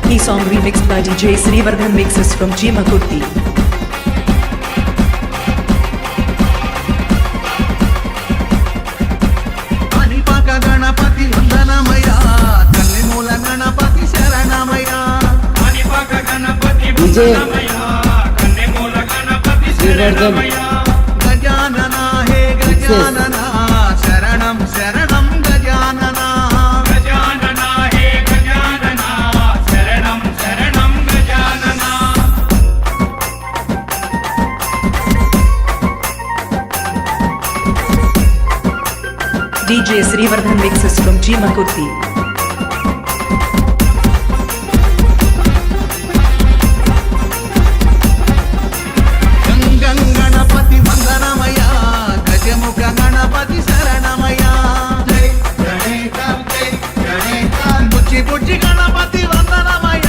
He song remixed by DJ Srivardhan mixes from Chimakurti. Anipaka Ganapati Vandanamaya, Kallimoola Ganapati Sharanamaya. Anipaka Ganapati Vandanamaya, Kallimoola Ganapati Sharanamaya. Gajanana he Gajanana, Sharanam Sharanam Gajanana. Gajanana he Gajanana, Sharanam Sharanam Gajanana. DJ Srivardhan mixes from Chimakurti. గంగణపతి వందనమయ గజముఖ గణపతి శరణమయ బుజ్జి బుజ్జి గణపతి వందనమయ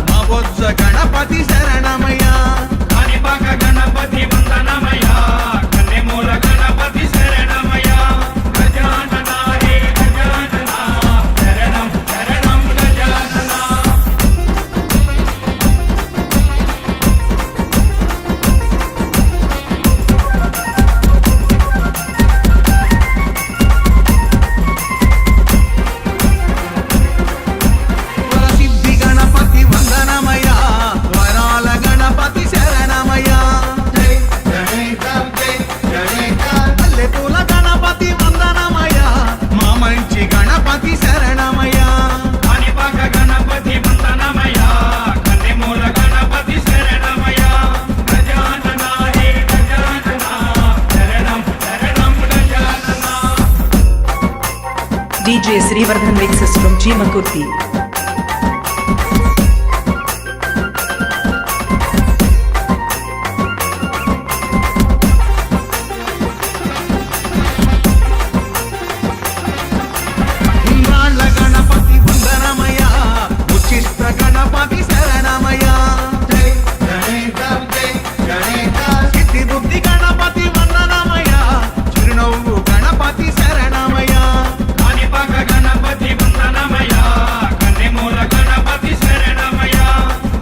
మా బొజ్జ గణపతి శరణమయ కాణిపాక గణపతి వందనమయ కన్నెమూల గణపతి శరణమయ గజానన హే గజానన శరణం శరణం గజానన. వరసిద్ధి గణపతి వందనమయ వరాల గణపతి శరణమయ పల్లెపూల గణపతి వందనమయ మా మంచి గణపతి శరణమయ కాణిపాక గణపతి వందనమయ కన్నెమూల గణపతి శరణమయ గజానన హే గజానన శరణం శరణం Gajanana. DJ Srivardhan mixes from Chimakurti. ఇంద్రాళ్ళ Ganapati వందనమయ ఉచ్చిష్ట Ganapati శరణమయ సిద్ధి బుద్ధి గణపతి వందనమయ చిరునవ్వు గణపతి శరణమయ కాణిపాక గణపతి వందనమయ కన్నెమూల గణపతి శరణమయ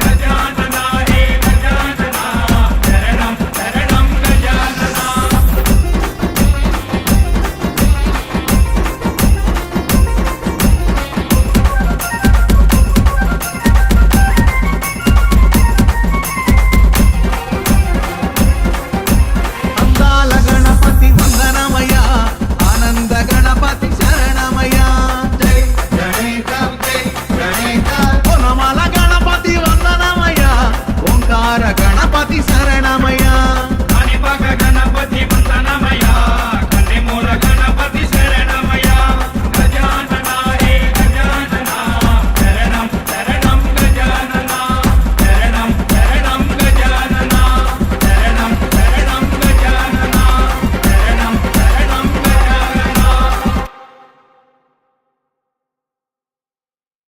గజానన హే గజానన శరణం శరణం గజానన. అందాల గణపతి వందనమయ ఆనంద గణపతి